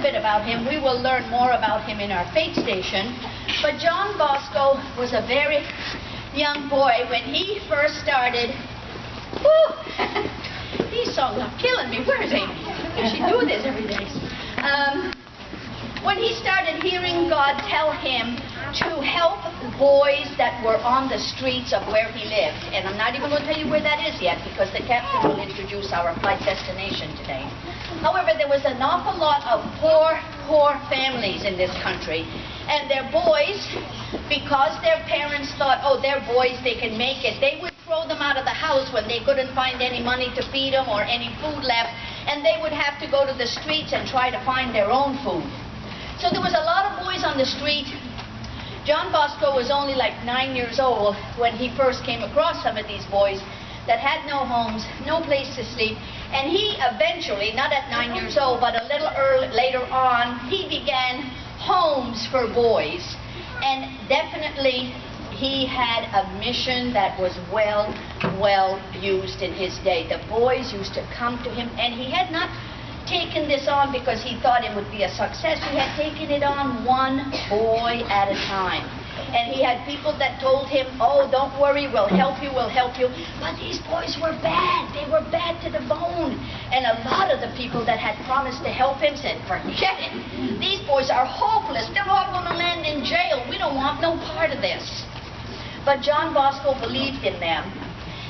bit about him. We will learn more about him in our faith station. But John Bosco was a very young boy when he first started. Woo! These songs are killing me. Where is Amy? She do this every day. When he started hearing God tell him to help boys that were on the streets of where he lived. And I'm not even going to tell you where that is yet because the captain will introduce our flight destination today. However, there was an awful lot of poor families in this country. And their boys, because their parents thought, oh, they're boys, they can make it, they would throw them out of the house when they couldn't find any money to feed them or any food left. And they would have to go to the streets and try to find their own food. So there was a lot of boys on the street. John Bosco was only like 9 years old when he first came across some of these boys that had no homes, no place to sleep. And he eventually, not at 9 years old, but a little later on, he began homes for boys. And definitely he had a mission that was well used in his day. The boys used to come to him, and he had not taken this on because he thought it would be a success. He had taken it on one boy at a time. And he had people that told him, oh, don't worry, we'll help you, we'll help you. But these boys were bad. They were bad to the bone. And a lot of the people that had promised to help him said, forget it. These boys are hopeless. They're all going to land in jail. We don't want no part of this. But John Bosco believed in them.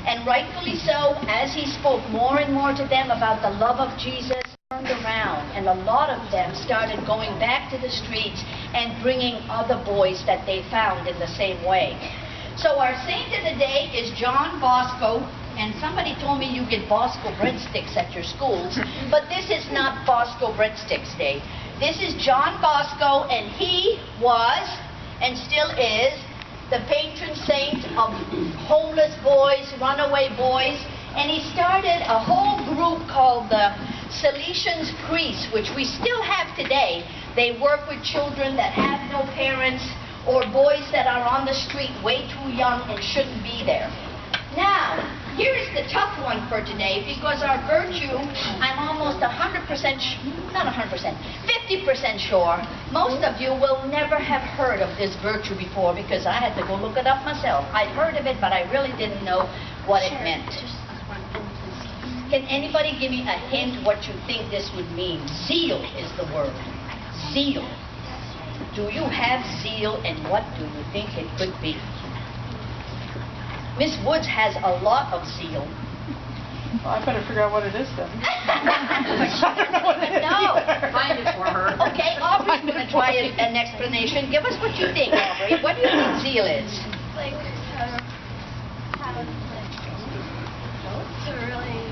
And rightfully so, as he spoke more and more to them about the love of Jesus, turned around, and a lot of them started going back to the streets and bringing other boys that they found in the same way. So our saint of the day is John Bosco, and somebody told me you get Bosco breadsticks at your schools, but this is not Bosco breadsticks day. This is John Bosco, and he was, and still is, the patron saint of homeless boys, runaway boys, and he started a whole group called the Salesians Priests, which we still have today. They work with children that have no parents or boys that are on the street way too young and shouldn't be there. Now, here is the tough one for today, because our virtue, I'm almost 100%, not 100%, 50% sure, most of you will never have heard of this virtue before, because I had to go look it up myself. I'd heard of it, but I really didn't know what it meant. Can anybody give me a hint what you think this would mean? Zeal is the word. Zeal. Do you have zeal, and what do you think it could be? Miss Woods has a lot of zeal. Well, I better figure out what it is then. I don't know what it is either. Find it for her. Okay, Aubrey's going to try an explanation. Give us what you think, Aubrey. What do you think zeal is? Like, to really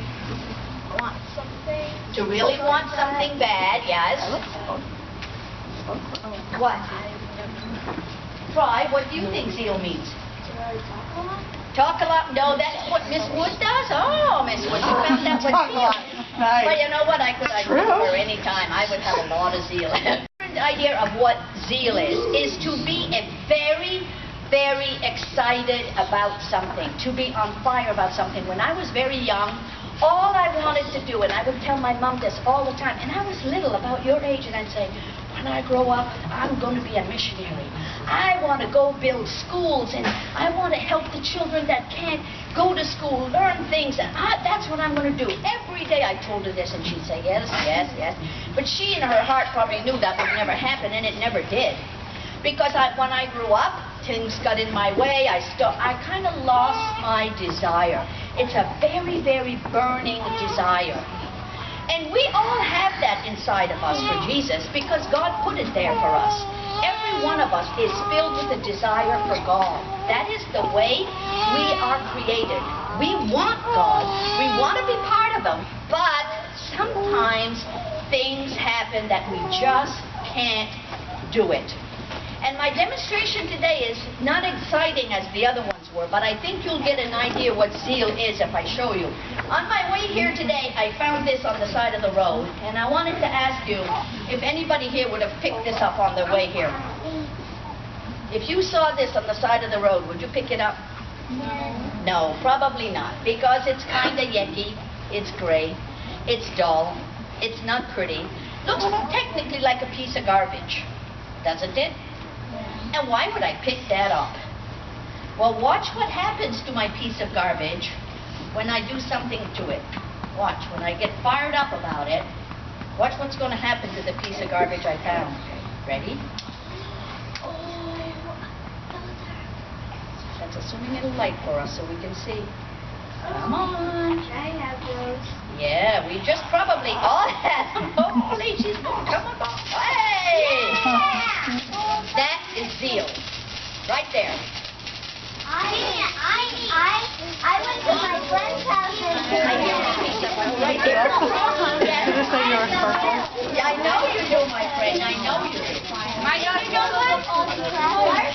want something. To really want something bad, yes. What? Try. What do you think zeal means? To really talk a lot. Talk a lot? No, that's what Miss Wood does? Oh, Miss Wood, you found out what zeal is. Nice. Well, you know what? I could do her any time. I would have a lot of zeal. The idea of what zeal is to be a very excited about something, to be on fire about something. When I was very young, all I wanted to do, and I would tell my mom this all the time, and I was little, about your age, and I'd say, when I grow up, I'm going to be a missionary. I want to go build schools, and I want to help the children that can't go to school, learn things, and that's what I'm going to do. Every day I told her this, and she'd say, yes, yes, yes. But she in her heart probably knew that would never happen, and it never did. Because when I grew up, things got in my way. I kind of lost my desire. It's a very burning desire. And we all have that inside of us for Jesus, because God put it there for us. Every one of us is filled with a desire for God. That is the way we are created. We want God. We want to be part of Him. But sometimes things happen that we just can't do it. And my demonstration today is not exciting as the other ones were, but I think you'll get an idea what zeal is if I show you. On my way here today, I found this on the side of the road, and I wanted to ask you if anybody here would have picked this up on their way here. If you saw this on the side of the road, would you pick it up? No, probably not, because it's kind of yucky, it's gray, it's dull, it's not pretty, Looks technically like a piece of garbage, doesn't it? And why would I pick that up? Well, watch what happens to my piece of garbage when I do something to it. Watch, when I get fired up about it, watch what's going to happen to the piece of garbage I found. Ready? That's assuming it'll light for us so we can see. Come on. I have those. Yeah, we just probably all had them. Hopefully she's coming on. Hey! That is zeal. Right there. I went to my friend's house and I hear a piece of it right there. Did it say yours purple? Yeah, I know you do, my friend. I know you do. I don't know what.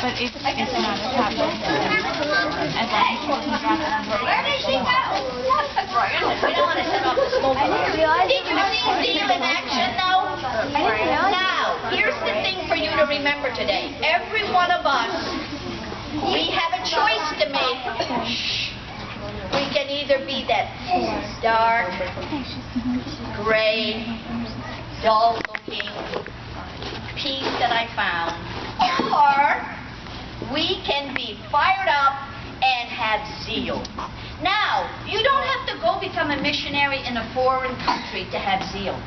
But it's not attached. Where did she go? We don't want to set off the smoke alarm. Did you see zeal in action, though? Now, here's the thing for you to remember today. Every one of us, we have a choice to make. We can either be that dark, gray, dull-looking piece that I found, or we can be fired up and have zeal. Now, you don't have to go become a missionary in a foreign country to have zeal.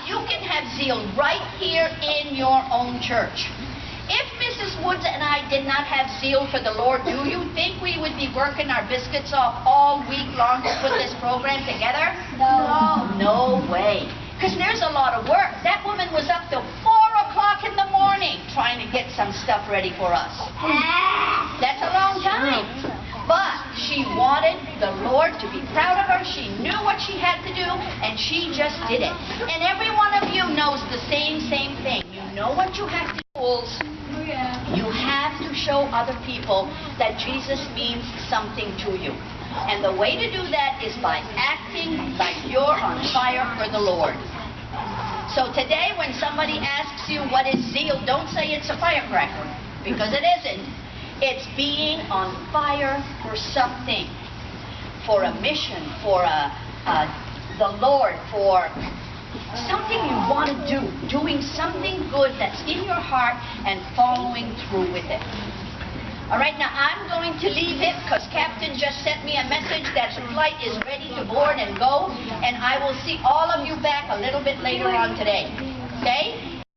You can have zeal right here in your own church. If Mrs. Woods and I did not have zeal for the Lord, do you think we would be working our biscuits off all week long to put this program together? No. No way. Because there's a lot of work. That woman was up till 4 o'clock in the morning trying to get some stuff ready for us. That's a long time. But she wanted the Lord to be proud of her. She knew what she had to do, and she just did it. And every one of you knows the same thing. You know what you have to do. You have to show other people that Jesus means something to you. And the way to do that is by acting like you're on fire for the Lord. So today when somebody asks you what is zeal, don't say it's a firecracker, because it isn't. It's being on fire for something, for a mission, for the Lord, for something you want to do, doing something good that's in your heart and following through with it. All right, now I'm going to leave it because Captain just sent me a message that the flight is ready to board and go, and I will see all of you back a little bit later on today. Okay?